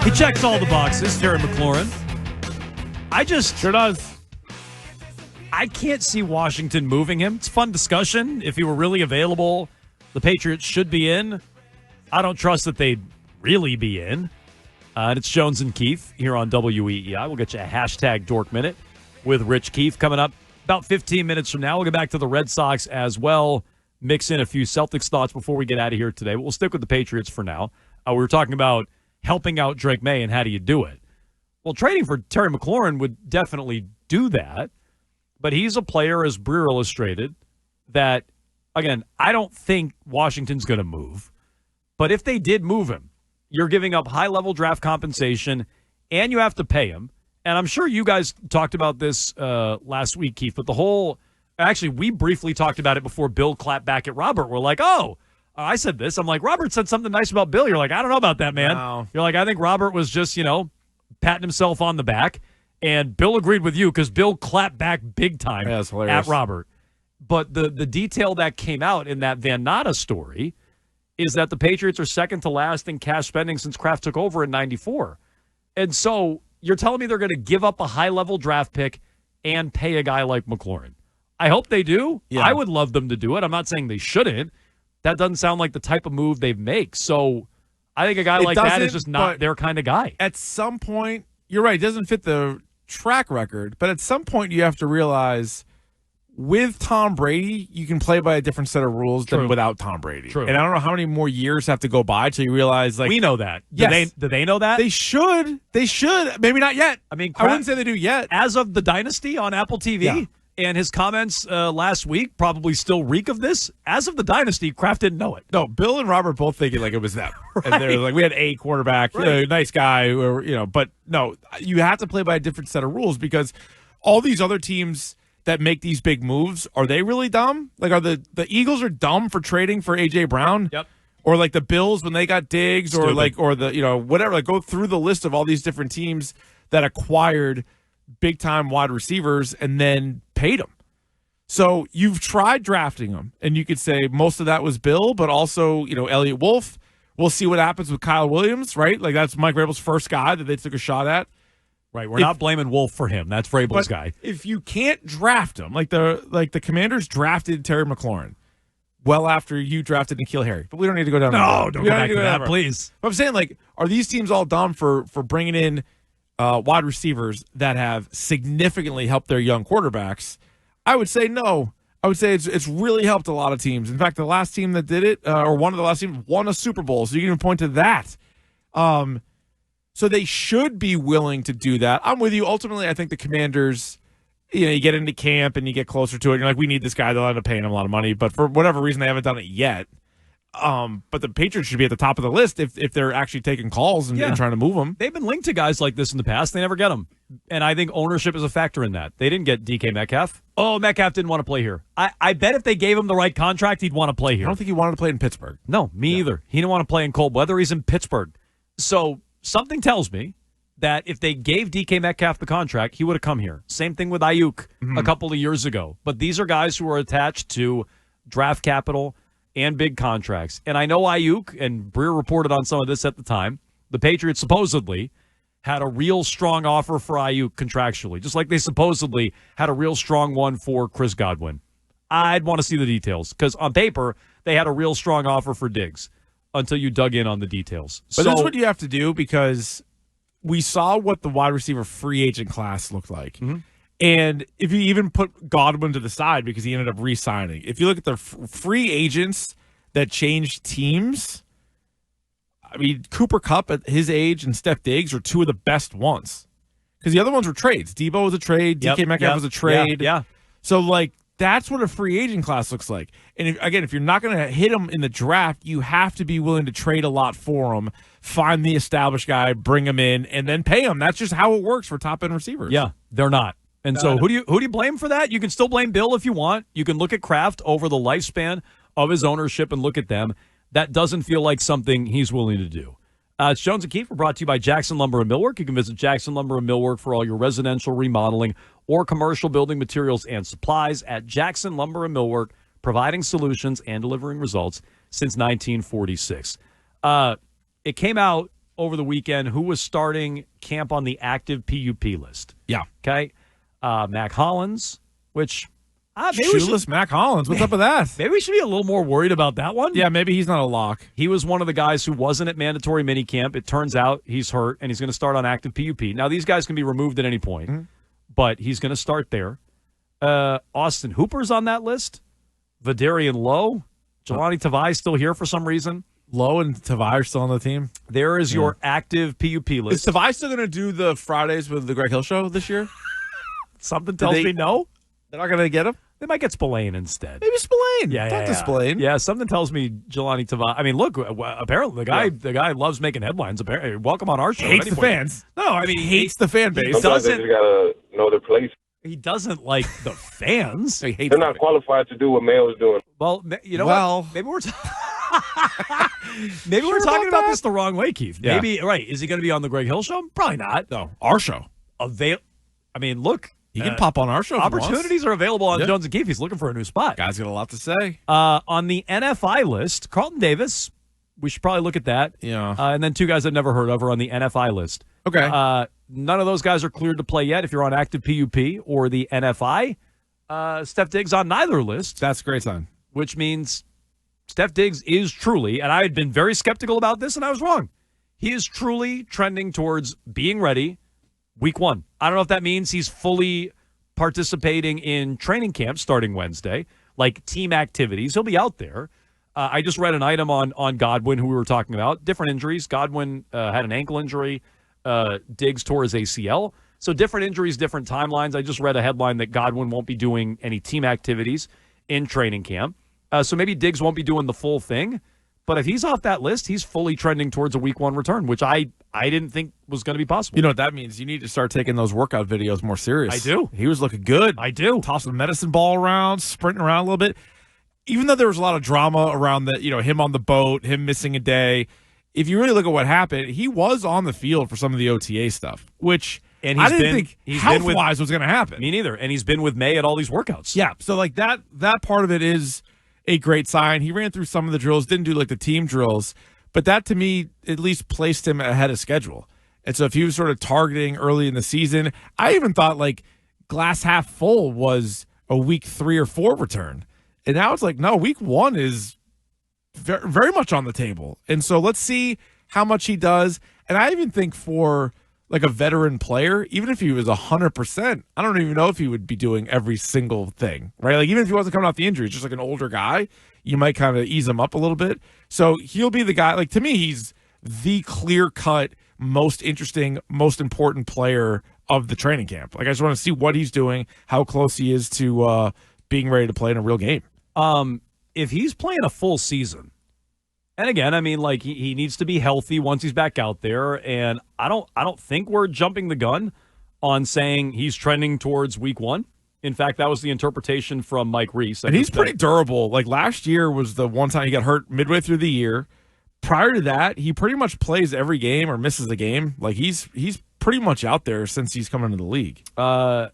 He checks all the boxes, Terry McLaurin. Sure does. I can't see Washington moving him. It's a fun discussion. If he were really available, the Patriots should be in. I don't trust that they'd really be in. And it's Jones and Keefe here on WEEI. We'll get you a hashtag Dork Minute with Rich Keefe coming up about 15 minutes from now. We'll get back to the Red Sox as well. Mix in a few Celtics thoughts before we get out of here today. But we'll stick with the Patriots for now. We were talking about helping out Drake May and how do you do it. Well, trading for Terry McLaurin would definitely do that. But he's a player, as Breer illustrated, that, again, I don't think Washington's going to move. But if they did move him, you're giving up high-level draft compensation, and you have to pay him. And I'm sure you guys talked about this last week, Keith, but actually, we briefly talked about it before Bill clapped back at Robert. We're like, I said this. I'm like, Robert said something nice about Bill. You're like, I don't know about that, man. No. You're like, I think Robert was just, patting himself on the back. And Bill agreed with you because Bill clapped back big time at Robert. But the detail that came out in that Van Natta story is that the Patriots are second to last in cash spending since Kraft took over in 94. And so you're telling me they're going to give up a high-level draft pick and pay a guy like McLaurin. I hope they do. Yeah. I would love them to do it. I'm not saying they shouldn't. That doesn't sound like the type of move they'd make. So I think a guy like that is just not their kind of guy. At some point, you're right, it doesn't fit the track record, but at some point you have to realize with Tom Brady, you can play by a different set of rules than without Tom Brady. True. And I don't know how many more years have to go by till you realize, we know that. Yes. Do they know that? They should. Maybe not yet. I mean, I wouldn't say they do yet. As of the Dynasty on Apple TV, and his comments last week probably still reek of this. As of the Dynasty, Kraft didn't know it. No, Bill and Robert both thinking like it was them. Right. And they're like, we had a quarterback, nice guy, but no, you have to play by a different set of rules because all these other teams that make these big moves, are they really dumb? Like, are the Eagles are dumb for trading for A.J. Brown? Yep. Or like the Bills when they got Diggs, Stupid. or the, whatever. Like, go through the list of all these different teams that acquired big-time wide receivers and then paid them. So you've tried drafting them, and you could say most of that was Bill, but also, Elliott Wolf. We'll see what happens with Kyle Williams, right? Like, that's Mike Vrabel's first guy that they took a shot at. Right, we're not blaming Wolf for him. That's Vrabel's guy. If you can't draft him, like the Commanders drafted Terry McLaurin well after you drafted N'Keal Harry, but we don't need to go down. No, don't go back to that, please. But I'm saying, like, are these teams all dumb for bringing in wide receivers that have significantly helped their young quarterbacks? I would say no. I would say it's really helped a lot of teams. In fact, the last team that did it, or one of the last teams, won a Super Bowl. So you can even point to that. So they should be willing to do that. I'm with you. Ultimately, I think the Commanders, you get into camp and you get closer to it. And you're like, we need this guy. They'll end up paying him a lot of money. But for whatever reason, they haven't done it yet. But the Patriots should be at the top of the list if they're actually taking calls and trying to move them. They've been linked to guys like this in the past. They never get them. And I think ownership is a factor in that. They didn't get DK Metcalf. Oh, Metcalf didn't want to play here. I bet if they gave him the right contract, he'd want to play here. I don't think he wanted to play in Pittsburgh. No, me either. He didn't want to play in cold weather. He's in Pittsburgh. So something tells me that if they gave DK Metcalf the contract, he would have come here. Same thing with Ayuk a couple of years ago. But these are guys who are attached to draft capital and big contracts. And I know Ayuk, and Breer reported on some of this at the time, the Patriots supposedly had a real strong offer for Ayuk contractually, just like they supposedly had a real strong one for Chris Godwin. I'd want to see the details, because on paper, they had a real strong offer for Diggs until you dug in on the details. But that's what you have to do, because we saw what the wide receiver free agent class looked like. Mm-hmm. And if you even put Godwin to the side because he ended up re-signing, if you look at the free agents that changed teams, I mean, Cooper Kupp at his age and Steph Diggs are two of the best ones. Because the other ones were trades. Debo was a trade. DK Metcalf was a trade. Yeah. So, like, that's what a free agent class looks like. And, if you're not going to hit them in the draft, you have to be willing to trade a lot for them, find the established guy, bring him in, and then pay him. That's just how it works for top-end receivers. Yeah, they're not. And so who do you blame for that? You can still blame Bill if you want. You can look at Kraft over the lifespan of his ownership and look at them. That doesn't feel like something he's willing to do. It's Jones and Keefe. We're brought to you by Jackson Lumber and Millwork. You can visit Jackson Lumber and Millwork for all your residential remodeling or commercial building materials and supplies at Jackson Lumber and Millwork, providing solutions and delivering results since 1946. It came out over the weekend who was starting camp on the active PUP list. Yeah. Okay. Mac Hollins, which Shoeless Mac Hollins. What's up with that? maybe we should be a little more worried about that one. Yeah, maybe he's not a lock. He was one of the guys who wasn't at mandatory minicamp. It turns out he's hurt, and he's going to start on active PUP. Now, these guys can be removed at any point, but he's going to start there. Austin Hooper's on that list. Vidarian Lowe. Jelani Tavai still here for some reason. Lowe and Tavai are still on the team. There is your active PUP list. Is Tavai still going to do the Fridays with the Greg Hill show this year? Something tells me no. They're not going to get him? They might get Spillane instead. Maybe Spillane. Yeah, Talk to Spillane. Yeah, something tells me Jelani Tavai. I mean, look, apparently the guy loves making headlines. Apparently, welcome on our show. Hates the fans. No, I mean, He hates the fan base. Sometimes they just gotta know their place. He doesn't like the fans. He hates They're not qualified to do what Male's doing. Well, you know Well. what? Maybe we're maybe we're talking about this the wrong way, Keefe. Yeah. Maybe right. Is he going to be on the Greg Hill show? Probably not. No, our show. I mean, look. He can pop on our show. if he wants. Opportunities are available on Jones and Keefe. He's looking for a new spot. Guy's got a lot to say. On the NFI list, Carlton Davis. We should probably look at that. Yeah. And then two guys I've never heard of are on the NFI list. Okay. None of those guys are cleared to play yet. If you're on active PUP or the NFI, Steph Diggs on neither list. That's a great sign. Which means Steph Diggs is truly, and I had been very skeptical about this, and I was wrong. He is truly trending towards being ready week 1. I don't know if that means he's fully participating in training camp starting Wednesday, like team activities. He'll be out there. I just read an item on Godwin, who we were talking about. Different injuries. Godwin had an ankle injury. Diggs tore his ACL. So different injuries, different timelines. I just read a headline that Godwin won't be doing any team activities in training camp. So maybe Diggs won't be doing the full thing. But if he's off that list, he's fully trending towards a week 1 return, which I didn't think was going to be possible. You know what that means? You need to start taking those workout videos more serious. I do. He was looking good. I do. Tossing the medicine ball around, sprinting around a little bit. Even though there was a lot of drama around that, him on the boat, him missing a day, if you really look at what happened, he was on the field for some of the OTA stuff, which I didn't think health-wise was going to happen. Me neither. And he's been with May at all these workouts. Yeah, so like that part of it is a great sign. He ran through some of the drills, didn't do like the team drills, but that to me at least placed him ahead of schedule. And so if he was sort of targeting early in the season, I even thought like glass half full was a week 3 or 4 return. And now it's like, no, week 1 is very, very much on the table. And so let's see how much he does. And I even think for like a veteran player, even if he was 100%, I don't even know if he would be doing every single thing, right? Like even if he wasn't coming off the injury, just like an older guy, you might kind of ease him up a little bit. So he'll be the guy, like to me, he's the clear-cut, most interesting, most important player of the training camp. Like I just want to see what he's doing, how close he is to being ready to play in a real game. If he's playing a full season, and again, I mean, like he needs to be healthy once he's back out there, and I don't think we're jumping the gun on saying he's trending towards week 1. In fact, that was the interpretation from Mike Reese. And he's pretty durable. Like last year was the one time he got hurt midway through the year. Prior to that, he pretty much plays every game or misses a game. Like he's pretty much out there since he's come into the league.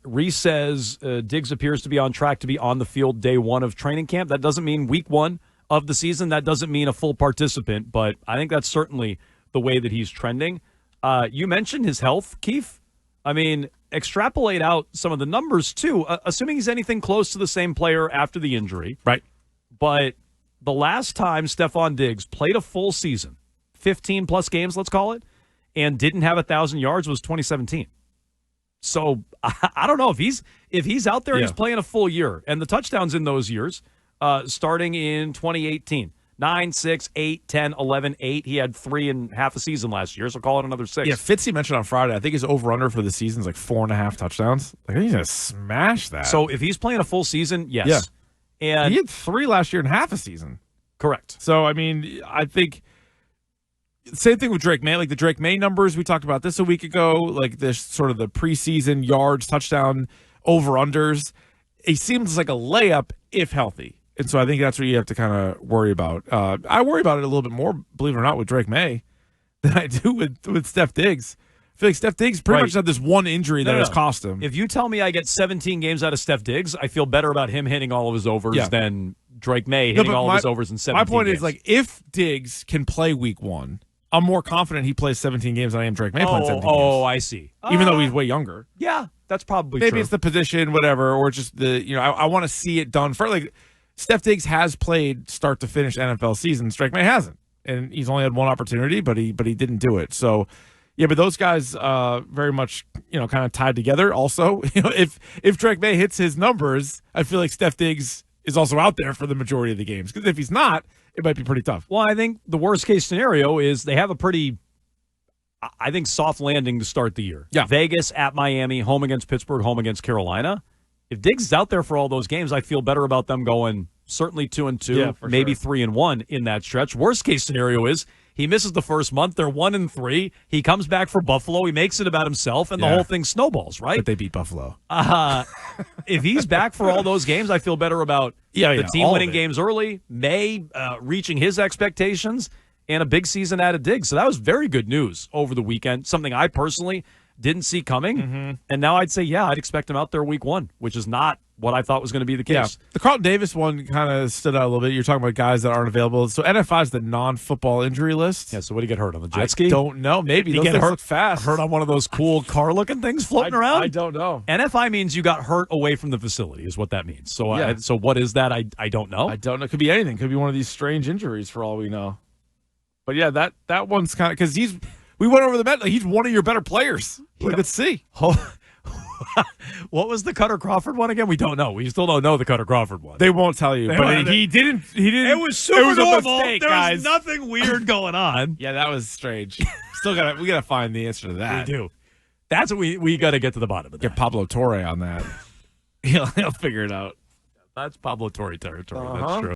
Reese says Diggs appears to be on track to be on the field day 1 of training camp. That doesn't mean week 1 of the season. That doesn't mean a full participant, but I think that's certainly the way that he's trending. You mentioned his health, Keefe. I mean, extrapolate out some of the numbers, too, assuming he's anything close to the same player after the injury. Right. But the last time Stefon Diggs played a full season, 15-plus games, let's call it, and didn't have 1,000 yards was 2017. So I don't know if he's out there, he's playing a full year, and the touchdowns in those years, starting in 2018, 9, 6, 8, 10, 11, 8. He had 3 and half a season last year, so call it another 6. Yeah, Fitzy mentioned on Friday, I think his over-under for the season is like 4.5 touchdowns. Like he's going to smash that. So if he's playing a full season, yes. Yeah. And he had 3 last year and half a season. Correct. So, I mean, I think same thing with Drake May. Like the Drake May numbers we talked about this a week ago, like this sort of the preseason yards, touchdown, over-unders. It seems like a layup if healthy. And so I think that's what you have to kind of worry about. I worry about it a little bit more, believe it or not, with Drake May than I do with Steph Diggs. I feel like Steph Diggs pretty much had this one injury that has cost him. If you tell me I get 17 games out of Steph Diggs, I feel better about him hitting all of his overs than Drake May hitting all of his overs in 17 My point games. is, like, if Diggs can play week 1, I'm more confident he plays 17 games than I am Drake May playing 17 games. Oh, I see. Even though he's way younger. Yeah, that's probably Maybe true. it's the position, whatever, or just I want to see it done for like Steph Diggs has played start to finish NFL seasons. Drake May hasn't, and he's only had one opportunity, but he didn't do it. So, yeah, but those guys very much kind of tied together. Also, if Drake May hits his numbers, I feel like Steph Diggs is also out there for the majority of the games. Because if he's not, it might be pretty tough. Well, I think the worst case scenario is they have a pretty, I think, soft landing to start the year. Yeah. Vegas at Miami, home against Pittsburgh, home against Carolina. If Diggs is out there for all those games, I feel better about them going certainly 2-2, maybe 3-1 in that stretch. Worst case scenario is he misses the first month. They're 1-3. He comes back for Buffalo. He makes it about himself, and the whole thing snowballs, right? But they beat Buffalo. If he's back for all those games, I feel better about the team winning games early, May reaching his expectations, and a big season out of Diggs. So that was very good news over the weekend, something I personally didn't see coming. Mm-hmm. And now I'd say, I'd expect him out there week 1, which is not what I thought was going to be the case. Yeah. The Carlton Davis one kind of stood out a little bit. You're talking about guys that aren't available. So NFI is the non-football injury list. Yeah, so what did he get hurt on, the jet ski? I don't know. Maybe. Did he Those get things look fast. hurt on one of those cool car-looking things floating around? I don't know. NFI means you got hurt away from the facility is what that means. So, Yeah. so what is that? I don't know. I don't know. Could be anything. Could be one of these strange injuries for all we know. But yeah, that one's kind of because we went over the bet. Like, he's one of your better players. Let's see. What was the Cutter Crawford one again? We don't know. We still don't know the Cutter Crawford one. They won't tell you. But he didn't. It was super normal. A mistake, there guys. was nothing weird going on. Yeah, that was strange. We gotta find the answer to that. We do. That's what we got to get to the bottom of that. Get Pablo Torre on that. He'll figure it out. That's Pablo Torre territory. Uh-huh. That's true.